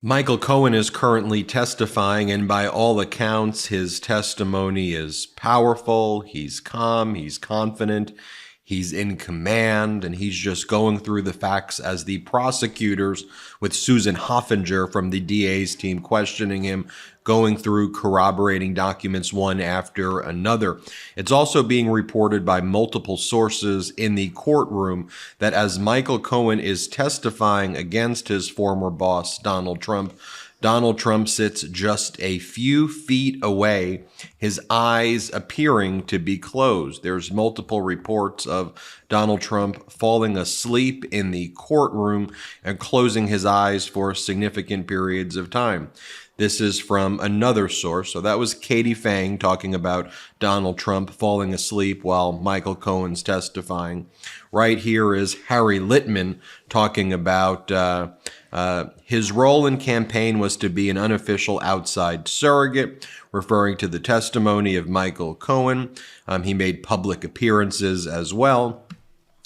Michael Cohen is currently testifying, and by all accounts, his testimony is powerful. He's calm, he's confident, he's in command, and he's just going through the facts as the prosecutors, with Susan Hoffinger from the DA's team questioning him, going through corroborating documents one after another. It's also being reported by multiple sources in the courtroom that as Michael Cohen is testifying against his former boss, Donald Trump sits just a few feet away, his eyes appearing to be closed. There's multiple reports of Donald Trump falling asleep in the courtroom and closing his eyes for significant periods of time. This is from another source. So that was Katie Fang talking about Donald Trump falling asleep while Michael Cohen's testifying. Right here is Harry Litman talking about his role in campaign was to be an unofficial outside surrogate, referring to the testimony of Michael Cohen. He made public appearances as well.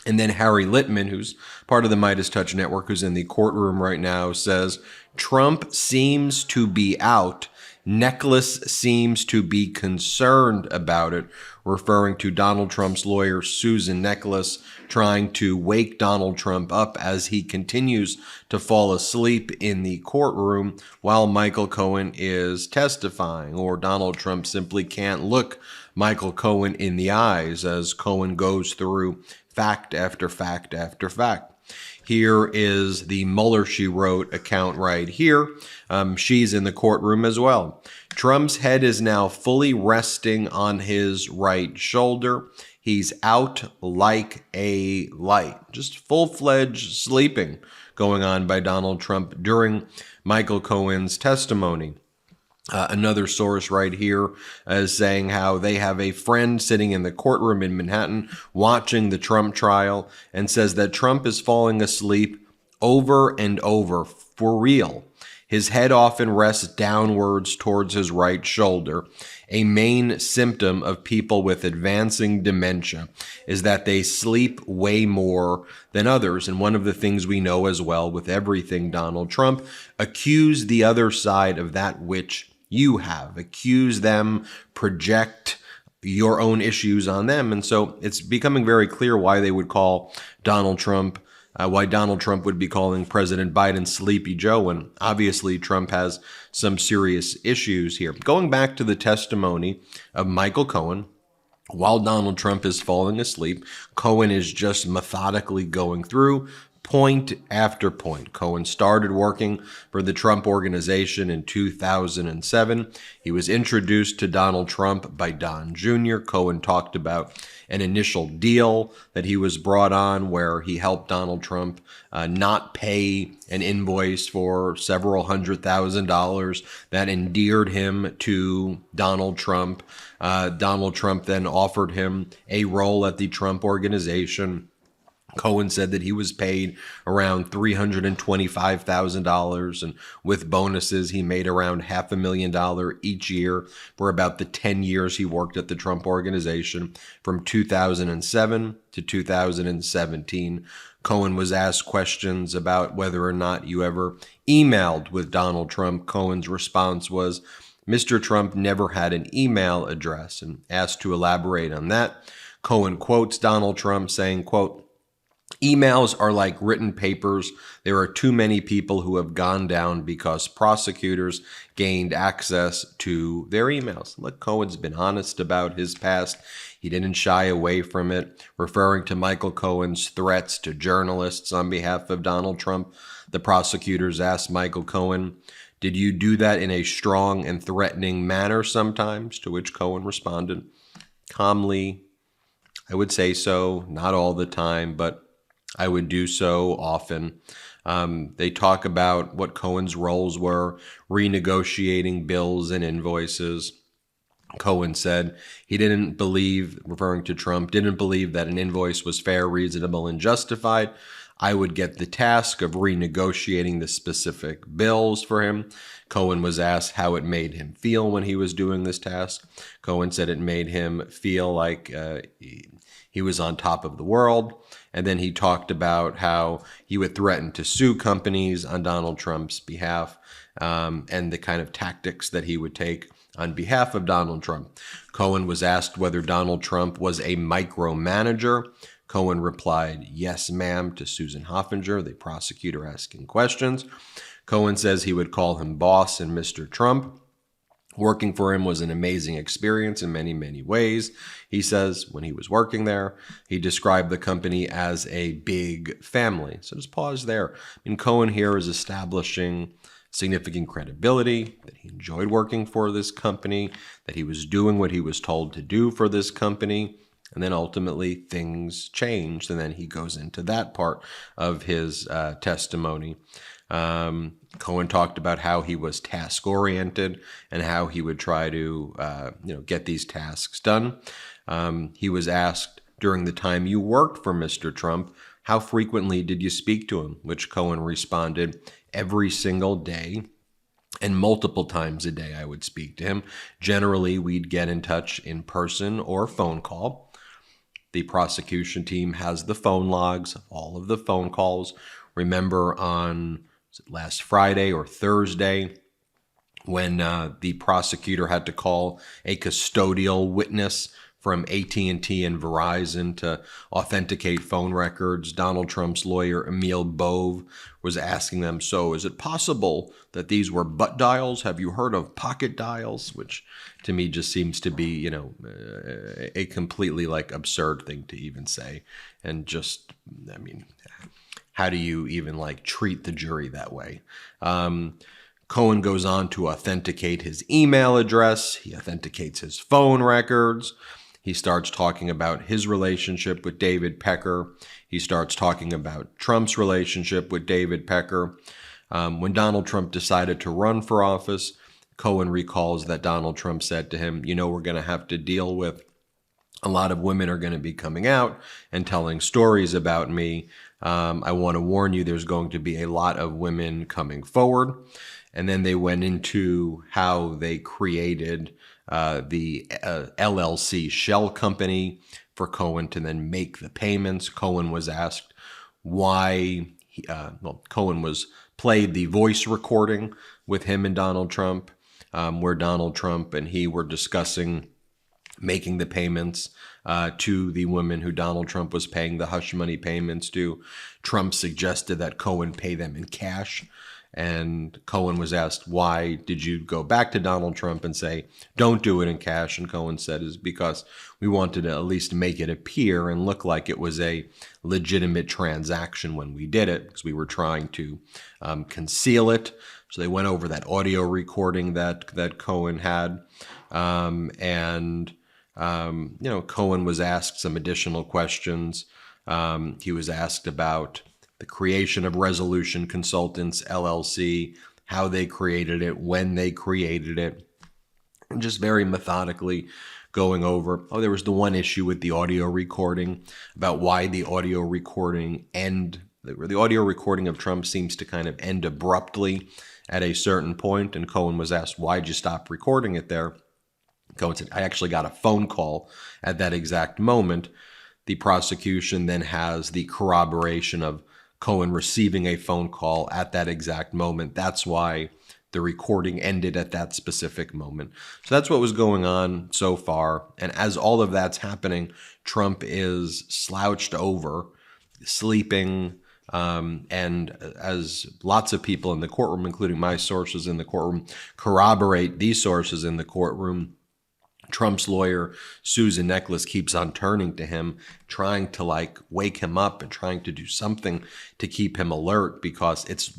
And then Harry Litman, who's part of the MeidasTouch network, who's in the courtroom right now, says, Trump seems to be out. Necklace seems to be concerned about it, referring to Donald Trump's lawyer, Susan Necklace, trying to wake Donald Trump up as he continues to fall asleep in the courtroom while Michael Cohen is testifying, or Donald Trump simply can't look Michael Cohen in the eyes as Cohen goes through fact after fact after fact. Here is the Mueller, she wrote account right here. She's in the courtroom as well. Trump's head is now fully resting on his right shoulder. He's out like a light. Just full-fledged sleeping going on by Donald Trump during Michael Cohen's testimony. Another source right here is saying how they have a friend sitting in the courtroom in Manhattan watching the Trump trial and says that Trump is falling asleep over and over for real. His head often rests downwards towards his right shoulder. A main symptom of people with advancing dementia is that they sleep way more than others. And one of the things we know as well with everything Donald Trump, accuse the other side of that which you have. Accuse them, project your own issues on them. And so it's becoming very clear why they would call Donald Trump, why Donald Trump would be calling President Biden Sleepy Joe. And obviously Trump has some serious issues here. Going back to the testimony of Michael Cohen, while Donald Trump is falling asleep, Cohen is just methodically going through point after point. Cohen started working for the Trump Organization in 2007. He was introduced to Donald Trump by Don Jr. Cohen talked about an initial deal that he was brought on where he helped Donald Trump not pay an invoice for several $100,000 that endeared him to Donald Trump. Donald Trump then offered him a role at the Trump Organization. Cohen said that he was paid around $325,000, and with bonuses, he made around $500,000 each year for about the 10 years he worked at the Trump Organization from 2007 to 2017. Cohen was asked questions about whether or not you ever emailed with Donald Trump. Cohen's response was, Mr. Trump never had an email address, and asked to elaborate on that. Cohen quotes Donald Trump saying, quote, emails are like written papers. There are too many people who have gone down because prosecutors gained access to their emails. Look, Cohen's been honest about his past. He didn't shy away from it, referring to Michael Cohen's threats to journalists on behalf of Donald Trump. The prosecutors asked Michael Cohen, did you do that in a strong and threatening manner sometimes? To which Cohen responded, calmly, I would say so, not all the time, but I would do so often. They talk about what Cohen's roles were, renegotiating bills and invoices. Cohen said he didn't believe, referring to Trump, didn't believe that an invoice was fair, reasonable, and justified. I would get the task of renegotiating the specific bills for him. Cohen was asked how it made him feel when he was doing this task. Cohen said it made him feel like he was on top of the world. And then he talked about how he would threaten to sue companies on Donald Trump's behalf, and the kind of tactics that he would take on behalf of Donald Trump. Cohen was asked whether Donald Trump was a micromanager. Cohen replied, "Yes, ma'am," to Susan Hoffinger, the prosecutor asking questions. Cohen says he would call him boss and Mr. Trump. Working for him was an amazing experience in many, many ways. He says when he was working there, he described the company as a big family. So just pause there. I mean, Cohen here is establishing significant credibility, that he enjoyed working for this company, that he was doing what he was told to do for this company. And then ultimately things changed. And then he goes into that part of his testimony. Cohen talked about how he was task-oriented and how he would try to get these tasks done. He was asked during the time you worked for Mr. Trump, how frequently did you speak to him? Which Cohen responded, every single day and multiple times a day I would speak to him. Generally, we'd get in touch in person or phone call. The prosecution team has the phone logs of all of the phone calls. Remember on last Friday or Thursday when the prosecutor had to call a custodial witness from AT&T and Verizon to authenticate phone records. Donald Trump's lawyer, Emil Bove, was asking them, so is it possible that these were butt dials? Have you heard of pocket dials? Which to me just seems to be, a completely absurd thing to even say. And just, I mean, how do you even treat the jury that way? Cohen goes on to authenticate his email address. He authenticates his phone records. He starts talking about his relationship with David Pecker. He starts talking about Trump's relationship with David Pecker. When Donald Trump decided to run for office, Cohen recalls that Donald Trump said to him, we're going to have to deal with a lot of women are going to be coming out and telling stories about me. I want to warn you, there's going to be a lot of women coming forward. And then they went into how they created the LLC shell company for Cohen to then make the payments. Cohen was asked why, Cohen was played the voice recording with him and Donald Trump, where Donald Trump and he were discussing making the payments to the women who Donald Trump was paying the hush money payments to. Trump suggested that Cohen pay them in cash. And Cohen was asked, why did you go back to Donald Trump and say, don't do it in cash? And Cohen said, is because we wanted to at least make it appear and look like it was a legitimate transaction when we did it, because we were trying to conceal it. So they went over that audio recording that Cohen had. Cohen was asked some additional questions. He was asked about the creation of Resolution Consultants, LLC, how they created it, when they created it, and just very methodically going over, there was the one issue with the audio recording about why the audio recording the audio recording of Trump seems to kind of end abruptly at a certain point. And Cohen was asked, why'd you stop recording it there? Cohen said, I actually got a phone call at that exact moment. The prosecution then has the corroboration of Cohen receiving a phone call at that exact moment. That's why the recording ended at that specific moment. So that's what was going on so far. And as all of that's happening, Trump is slouched over, sleeping, and as lots of people in the courtroom, including my sources in the courtroom, corroborate these sources in the courtroom, Trump's lawyer, Susan Necheles, keeps on turning to him, trying to wake him up and trying to do something to keep him alert, because it's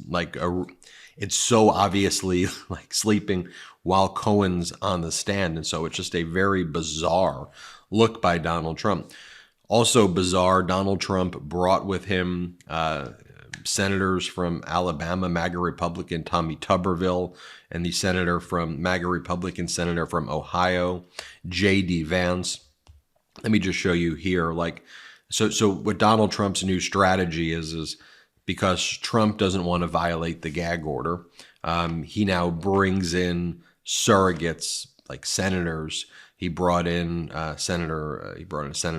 it's so obviously sleeping while Cohen's on the stand. And so it's just a very bizarre look by Donald Trump. Also bizarre, Donald Trump brought with him senators from Alabama, MAGA Republican Tommy Tuberville, and the MAGA Republican senator from Ohio, J.D. Vance. Let me just show you here, so what Donald Trump's new strategy is because Trump doesn't want to violate the gag order. He now brings in surrogates like senators. He brought in a senator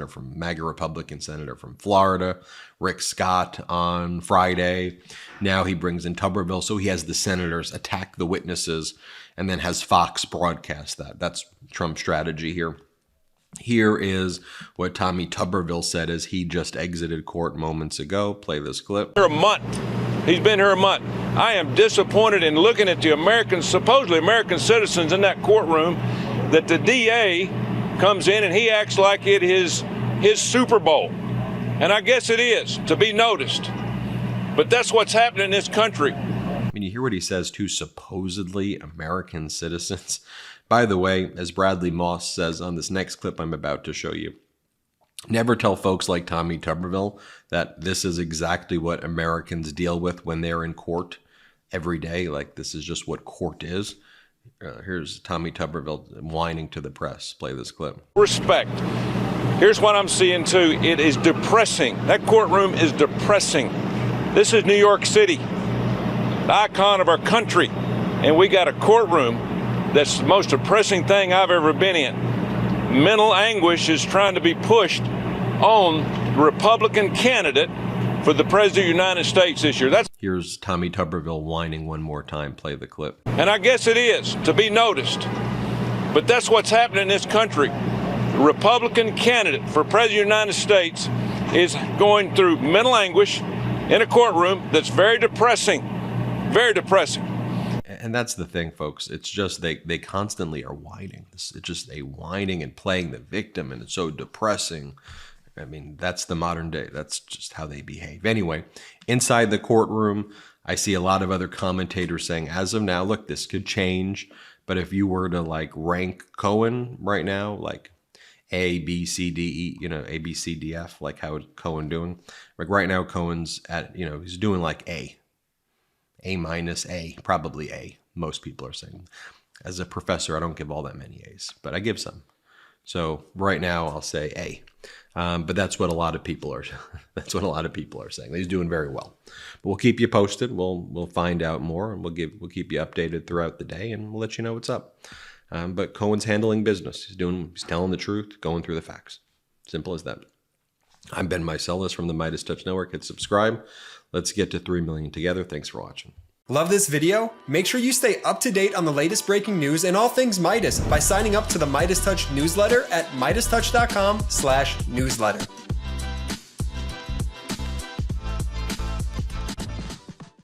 from MAGA Republican senator from Florida, Rick Scott, on Friday. Now he brings in Tuberville. So he has the senators attack the witnesses and then has Fox broadcast that. That's Trump's strategy here. Here is what Tommy Tuberville said as he just exited court moments ago. Play this clip. A month. He's been here a month. I am disappointed in looking at the Americans, supposedly American citizens in that courtroom, that the DA comes in and he acts like it is his Super Bowl. And I guess it is, to be noticed. But that's what's happening in this country. I mean, you hear what he says to supposedly American citizens. By the way, as Bradley Moss says on this next clip I'm about to show you, never tell folks like Tommy Tuberville that this is exactly what Americans deal with when they're in court every day. Like, this is just what court is. Here's Tommy Tuberville whining to the press. Play this clip. Respect. Here's what I'm seeing too. It is depressing. That courtroom is depressing. This is New York City, the icon of our country. And we got a courtroom that's the most depressing thing I've ever been in. Mental anguish is trying to be pushed on the Republican candidate for the President of the United States this year. Here's Tommy Tuberville whining one more time. Play the clip. And I guess it is, to be noticed. But that's what's happening in this country. The Republican candidate for President of the United States is going through mental anguish in a courtroom that's very depressing. Very depressing. And that's the thing, folks. It's just they constantly are whining. It's just a whining and playing the victim, and it's so depressing. I mean, that's the modern day. That's just how they behave. Anyway, inside the courtroom, I see a lot of other commentators saying, as of now, look, this could change. But if you were to like rank Cohen right now, like A, B, C, D, E, A, B, C, D, F, like how is Cohen doing? Like right now, Cohen's at, he's doing like A minus, A, probably A. Most people are saying. As a professor, I don't give all that many A's, but I give some. So right now, I'll say A. But that's what a lot of people are. That's what a lot of people are saying. He's doing very well. But we'll keep you posted. We'll find out more, and we'll keep you updated throughout the day, and we'll let you know what's up. But Cohen's handling business. He's telling the truth, going through the facts. Simple as that. I'm Ben Meiselas from the MeidasTouch Network. Hit subscribe. Let's get to 3 million together. Thanks for watching. Love this video? Make sure you stay up to date on the latest breaking news and all things Meidas by signing up to the MeidasTouch newsletter at MeidasTouch.com/newsletter.